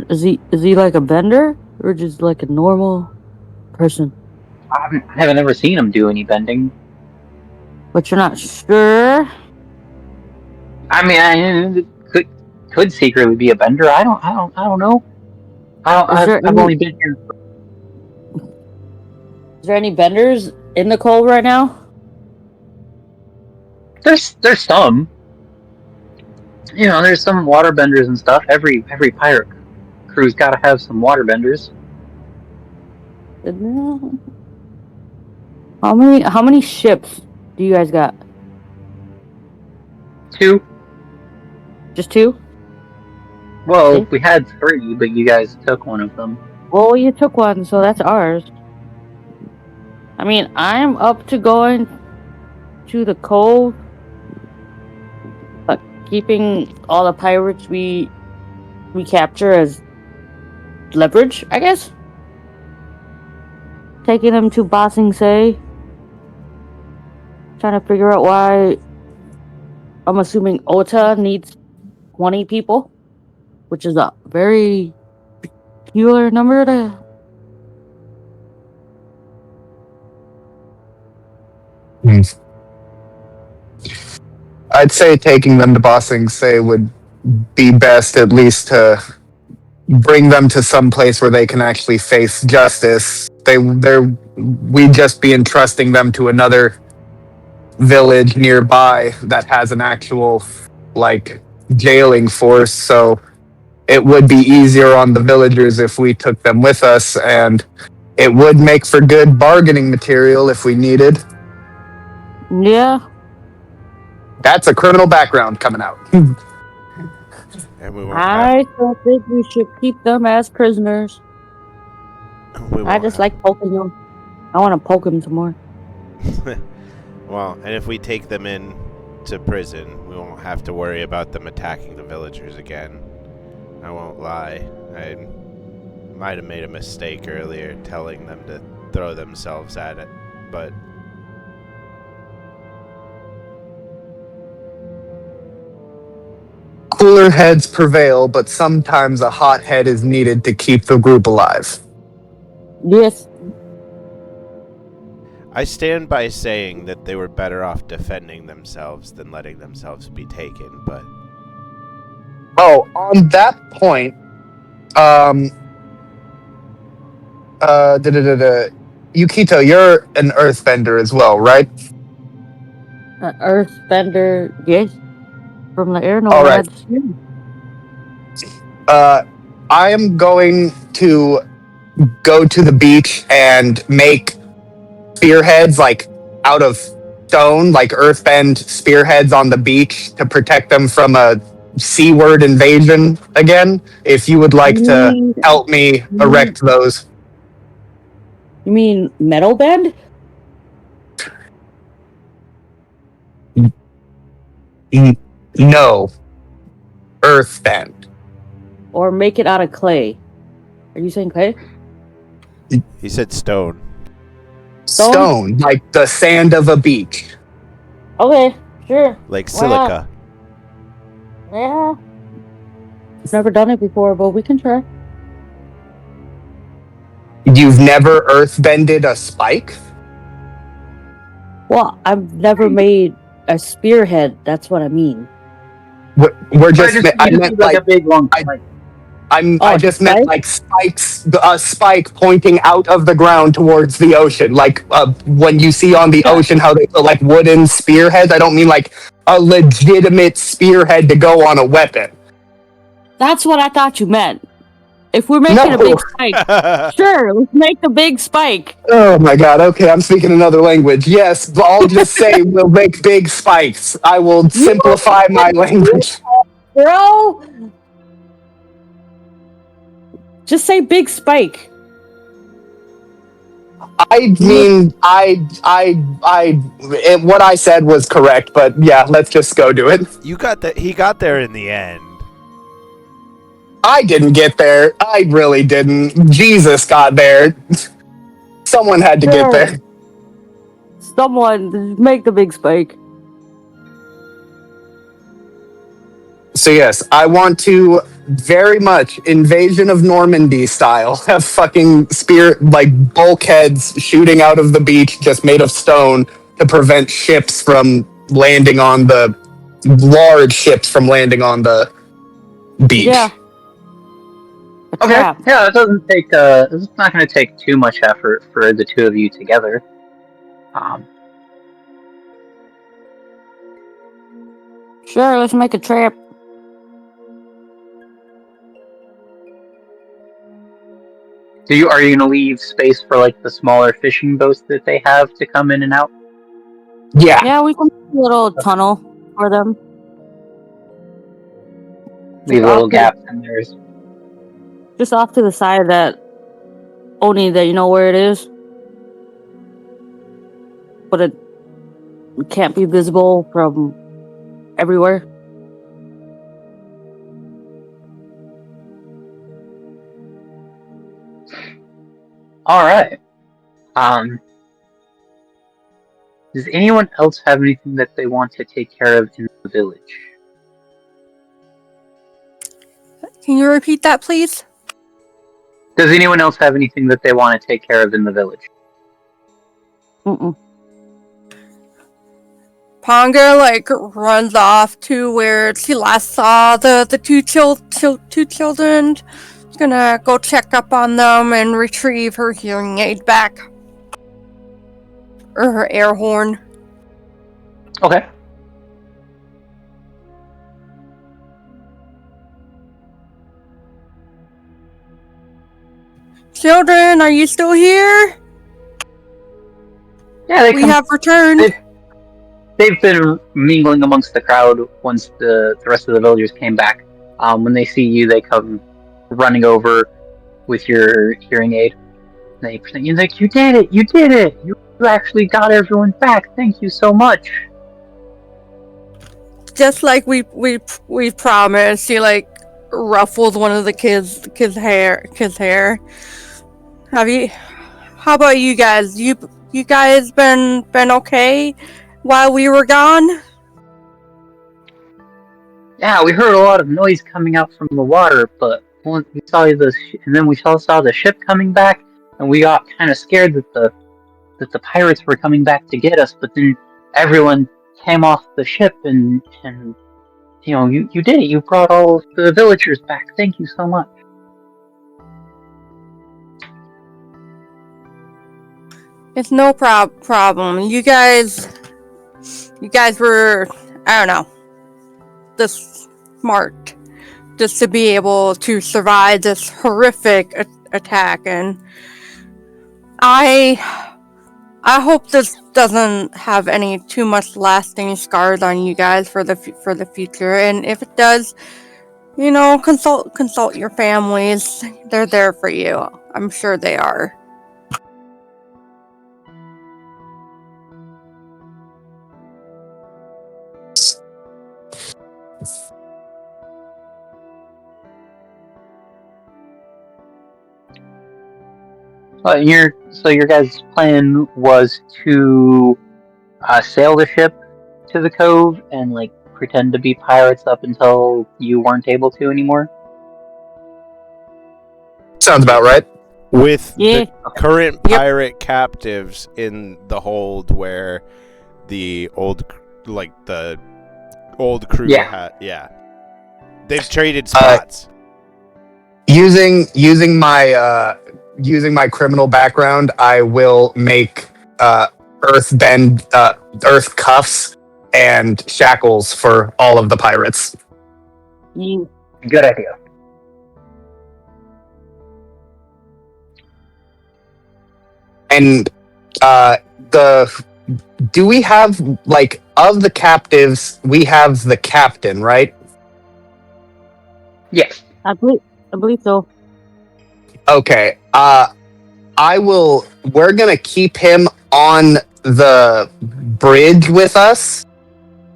Is he like a bender or just like a normal person?
I haven't ever seen him do any bending.
But you're not sure?
I mean, I could secretly be a bender. I don't know. I've only been here.
Is there any benders in the cove right now?
There's some. There's some water benders and stuff. Every pirate crew's got to have some water benders.
How many ships do you guys got?
2.
Just 2?
Well,
Okay.
we had 3, but you guys took one of them.
Well, you took one, so that's ours. I mean, I'm up to going to the cove, but keeping all the pirates we capture as leverage, I guess. Taking them to Ba Sing Se. Trying to figure out why. I'm assuming Ota needs 20 people, which is a very peculiar number to.
I'd say taking them to Ba Sing Se would be best, at least to bring them to some place where they can actually face justice. We'd just be entrusting them to another village nearby that has an actual, like, jailing force, so it would be easier on the villagers if we took them with us, and it would make for good bargaining material if we needed.
Yeah.
That's a criminal background coming out.
And we won't
I don't think we should keep them as prisoners.
we
I
won't
just
have-
like poking them. I want to poke them some more.
Well, and if we take them in to prison, we won't have to worry about them attacking the villagers again. I won't lie. I might have made a mistake earlier telling them to throw themselves at it, but
Cooler heads prevail, but sometimes a hot head is needed to keep the group alive.
Yes.
I stand by saying that they were better off defending themselves than letting themselves be taken, but
Oh, on that point, Yukito, you're an earthbender as well, right?
An earthbender, yes. From the air
All right.
nomads.
I am going to go to the beach and make spearheads, like, out of stone, like earthbend spearheads on the beach to protect them from a seaward invasion again. If you would like to help me erect those.
You mean metal bend?
No. Earthbend.
Or make it out of clay? Are you saying clay?
he said stone.
Stone, like the sand of a beach.
Okay, sure.
Like
Why
silica.
Yeah. Never done it before, but we can try.
You've never earthbended a spike?
Well, I've never made a spearhead. That's what I mean.
We're just,
You
I
just
meant
need, like, a big long spike.
I just meant
spike?
like spikes, a spike pointing out of the ground towards the ocean. Like when you see on the ocean how they put like wooden spearheads. I don't mean like a legitimate spearhead to go on a weapon.
That's what I thought you meant. If we're making a big spike, sure, let's make a big spike.
Oh my god, okay, I'm speaking another language. Yes, but I'll just say we'll make big spikes. I will simplify my language.
Bro! Just say big spike.
I mean, what I said was correct, but yeah, let's just go do it.
You got that? He got there in the end.
I didn't get there. I really didn't. Jesus got there. Someone had to get there.
Someone make the big spike.
So yes, I want to very much Invasion of Normandy style have fucking spear like bulkheads shooting out of the beach just made of stone to prevent ships from landing on the large ships from landing on the beach.
Yeah.
Okay,
Crap.
yeah, it doesn't take, it's not going to take too much effort for the two of you together.
Sure, let's make a trap.
Are you going to leave space for, like, the smaller fishing boats that they have to come in and out?
Yeah.
Yeah, we can make a little tunnel for them.
leave little gaps in there.
Just off to the side of that, only that you know where it is, but it can't be visible from everywhere.
All right. Does anyone else have anything that they want to take care of in the village?
Can you repeat that, please?
Does anyone else have anything that they want to take care of in the village?
Mm-mm.
Ponga runs off to where she last saw the two children. She's gonna go check up on them and retrieve her hearing aid back, or her air horn.
Okay.
Children, are you still here?
Yeah,
We have returned.
They've been mingling amongst the crowd once the rest of the villagers came back. When they see you, they come running over with your hearing aid. They present you like, "You did it! You did it! You actually got everyone back! Thank you so much!"
Just like we promised. She ruffles one of the kids' hair. How about you guys? You guys been okay while we were gone?
Yeah, we heard a lot of noise coming out from the water, but once we saw and then we saw the ship coming back, and we got kind of scared that the pirates were coming back to get us. But then everyone came off the ship, and you know, you did it. You brought all of the villagers back. Thank you so much.
It's no problem. You guys were, I don't know, this smart just to be able to survive this horrific attack, and I hope this doesn't have any too much lasting scars on you guys for the future. And if it does, you know, consult your families. They're there for you. I'm sure they are.
So your guys' plan was to sail the ship to the cove and like pretend to be pirates up until you weren't able to anymore.
Sounds about right.
With
Yeah.
the current pirate captives in the hold where the old crew had, they've traded spots.
Using my criminal background, I will make earth cuffs and shackles for all of the pirates.
Good idea.
And do we have, like, of the captives, we have the captain, right?
Yes.
I believe so.
Okay. We're gonna keep him on the bridge with us,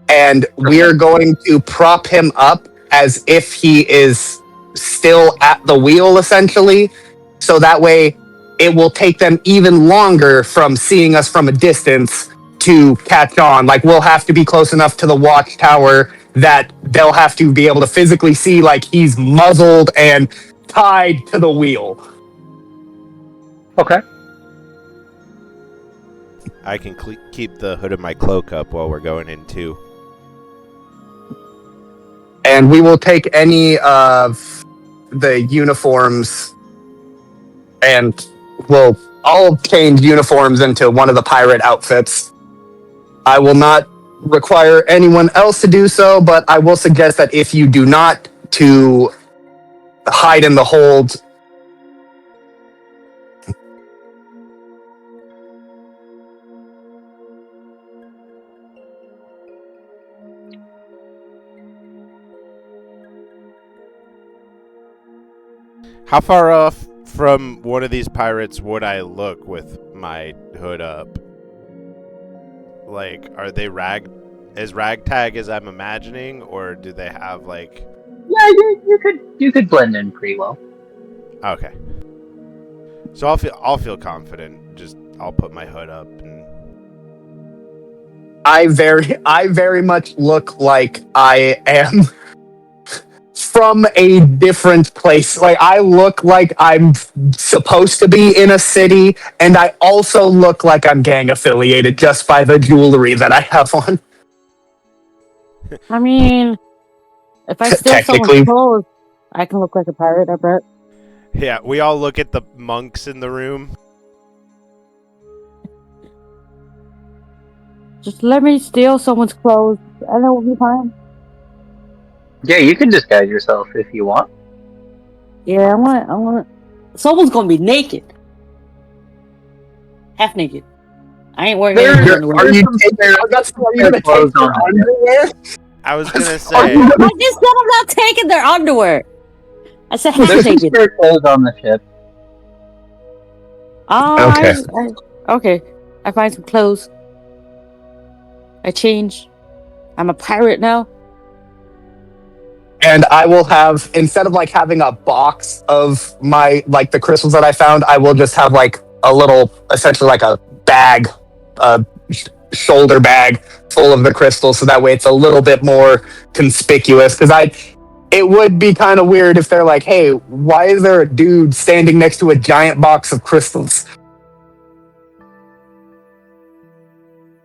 and we're going to prop him up as if he is still at the wheel, essentially. So that way it will take them even longer from seeing us from a distance to catch on. Like, we'll have to be close enough to the watchtower that they'll have to be able to physically see, like, he's muzzled and tied to the wheel.
Okay.
I can keep the hood of my cloak up while we're going in too.
And we will take any of the uniforms, and we'll all change uniforms into one of the pirate outfits. I will not require anyone else to do so, but I will suggest that if you do not, to hide in the hold.
How far off from one of these pirates would I look with my hood up? Like, are they as ragtag as I'm imagining, or do they have like?
Yeah, you could blend in pretty well.
Okay. So I'll feel confident. Just I'll put my hood up and.
I very much look like I am from a different place. Like, I look like I'm supposed to be in a city, and I also look like I'm gang affiliated just by the jewelry that I have on.
I mean, if I steal
Technically.
someone's clothes, I can look like a pirate, I bet.
Yeah, we all look at the monks in the room.
Just let me steal someone's clothes, and it will be fine.
Yeah, you can disguise yourself if you want.
Yeah, I want. Someone's gonna be naked, half naked. I ain't wearing any underwear.
Are you gonna take their underwear?
I was gonna
I
say.
just said I'm not taking their underwear. I said half
There's some
naked.
spare clothes on the ship.
Okay.
Okay. I find some clothes. I change. I'm a pirate now.
And I will have, instead of like having a box of my, like the crystals that I found, I will just have like a little, essentially like a bag, shoulder bag full of the crystals. So that way it's a little bit more conspicuous. Because it would be kind of weird if they're like, hey, why is there a dude standing next to a giant box of crystals?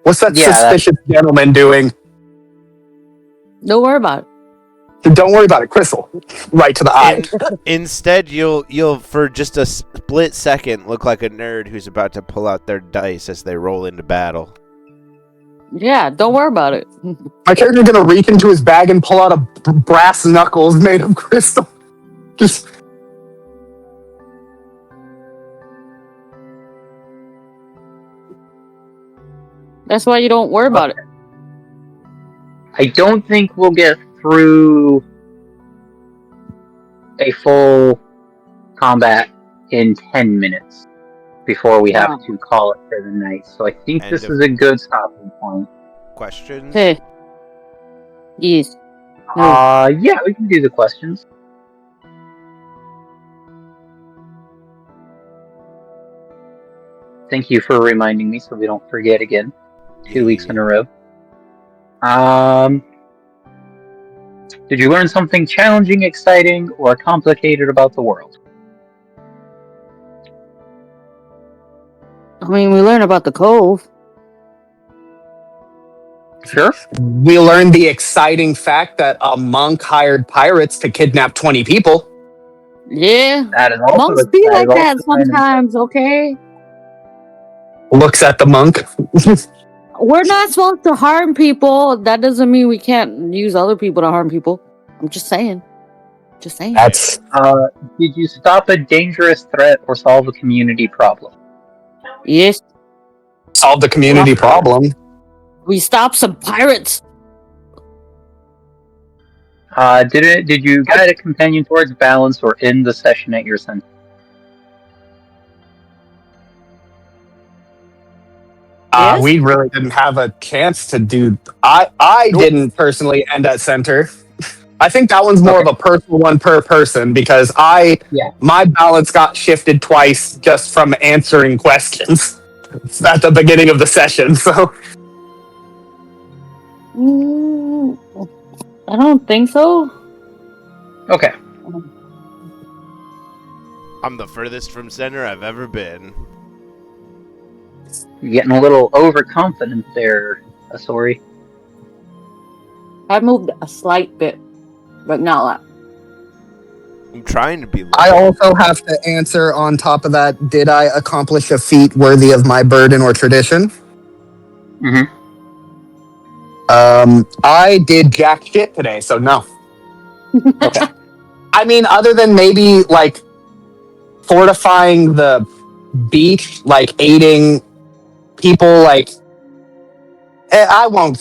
What's that suspicious gentleman doing?
Don't worry about it.
Don't worry about it, crystal. Right to the eye.
Instead, you'll for just a split second look like a nerd who's about to pull out their dice as they roll into battle.
Yeah, don't worry about it.
My character's gonna reach into his bag and pull out a brass knuckles made of crystal. Just.
That's why you don't worry about it.
I don't think we'll get through a full combat in 10 minutes before we have to call it for the night. So I think this is a good stopping point.
Questions?
Hey. Yes.
Yeah, we can do the questions. Thank you for reminding me so we don't forget again. 2 weeks in a row. Did you learn something challenging, exciting, or complicated about the world?
I mean, we learned about the cove.
Sure.
We learned the exciting fact that a monk hired pirates to kidnap 20 people.
Yeah.
That is also
Monks be like that sometimes, okay?
Looks at the monk.
We're not supposed to harm people. That doesn't mean we can't use other people to harm people. I'm just saying. Just saying.
That's.
Did you stop a dangerous threat or solve a community problem?
Yes.
Solve the community problem.
We stopped some pirates.
Did you guide a companion towards balance or end the session at your center?
Yes?
We really didn't have a chance to do. I didn't personally end at center. I think that one's more of a personal one per person because my balance got shifted twice just from answering questions at the beginning of the session. So
I don't think so.
Okay.
I'm the furthest from center I've ever been.
You're getting a little overconfident there, Asori.
I moved a slight bit, but not a lot.
I'm trying to be low.
I also have to answer on top of that, did I accomplish a feat worthy of my burden or tradition?
Mm-hmm.
I did jack shit today, so no. Okay. I mean, other than maybe like fortifying the beach, like aiding people, like I won't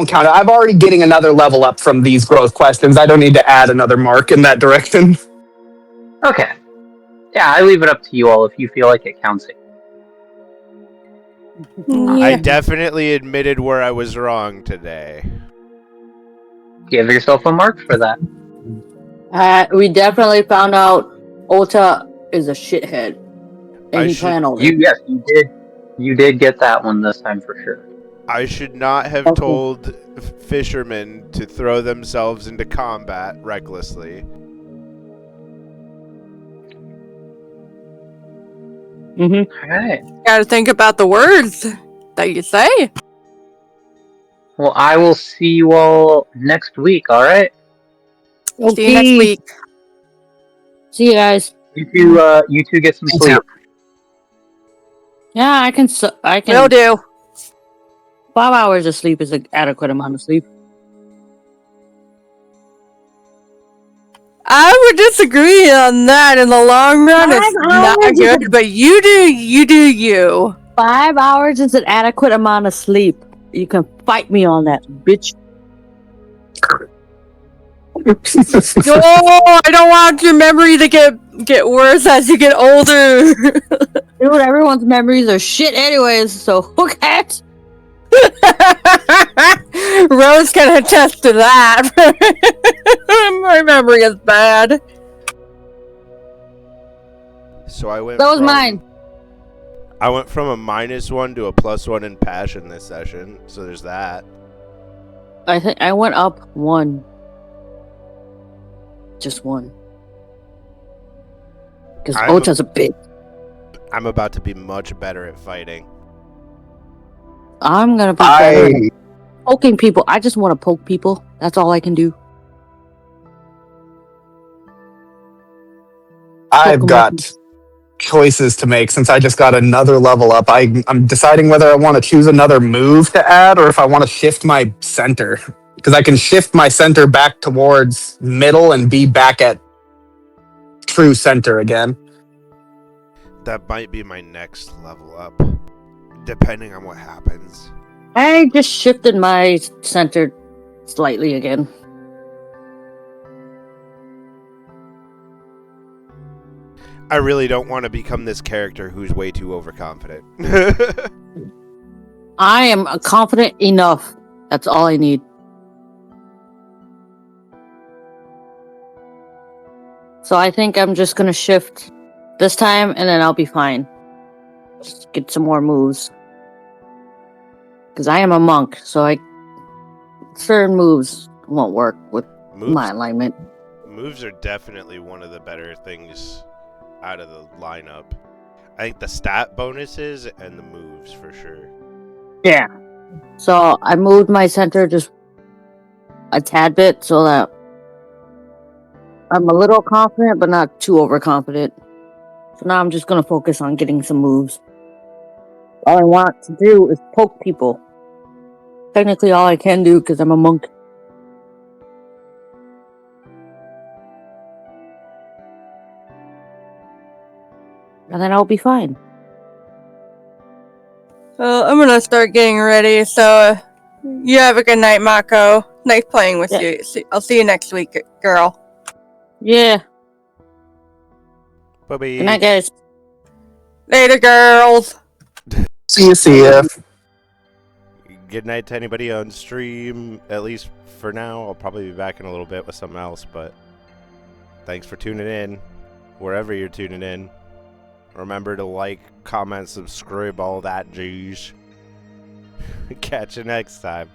count it. I'm already getting another level up from these growth questions. I don't need to add another mark in that direction.
Okay. Yeah, I leave it up to you all if you feel like it counts.
I
Yeah.
definitely admitted where I was wrong today.
Give yourself a mark for that.
We definitely found out Ota is a shithead. And
I
he
should-
planned all this.
Yes, you did. You did get that one this time for sure.
I should not have
Okay.
told fishermen to throw themselves into combat recklessly.
Mm-hmm.
Alright.
Gotta think about the words that you say.
Well, I will see you all next week, alright?
See you next week.
See you guys.
You two get some
Thanks,
sleep.
Yeah, I can.
Will do.
5 hours of sleep is an adequate amount of sleep.
I would disagree on that. In the long run, it's
5
not
hours is
good. But you do you.
5 hours is an adequate amount of sleep. You can fight me on that, bitch.
No, I don't want your memory to get worse as you get older.
Dude, everyone's memories are shit anyways, so who cares?
Rose can attest to that. My memory is bad.
So I went.
That was
from-
mine.
I went from a -1 to a +1 in passion this session. So there's that.
I think I went up 1. Just 1. Because
I'm-
Ota's a bitch.
I'm about to be much better at fighting.
I'm gonna be better at
I
poking people. I just want to poke people. That's all I can do.
I've
Pokemon.
got choices to make since I just got another level up. I'm deciding whether I want to choose another move to add or if I want to shift my center. Because I can shift my center back towards middle and be back at true center again.
That might be my next level up, depending on what happens.
I just shifted my center slightly again.
I really don't want to become this character who's way too overconfident.
I am confident enough. That's all I need. So I think I'm just gonna shift this time and then I'll be fine. Just get some more moves. Because I am a monk, so certain moves won't work with my alignment.
Moves are definitely one of the better things out of the lineup. I think the stat bonuses and the moves for sure.
Yeah. So I moved my center just a tad bit so that I'm a little confident, but not too overconfident. So now I'm just gonna focus on getting some moves. All I want to do is poke people. Technically all I can do because I'm a monk. And then I'll be fine.
Well, I'm gonna start getting ready. So you have a good night, Mako. Nice playing with
Yeah.
you. I'll see you next week, girl.
Yeah.
Bye-bye.
Good night, guys.
Later, girls.
See ya.
Good night to anybody on stream, at least for now. I'll probably be back in a little bit with something else, but thanks for tuning in, wherever you're tuning in. Remember to like, comment, subscribe, all that G's. Catch you next time.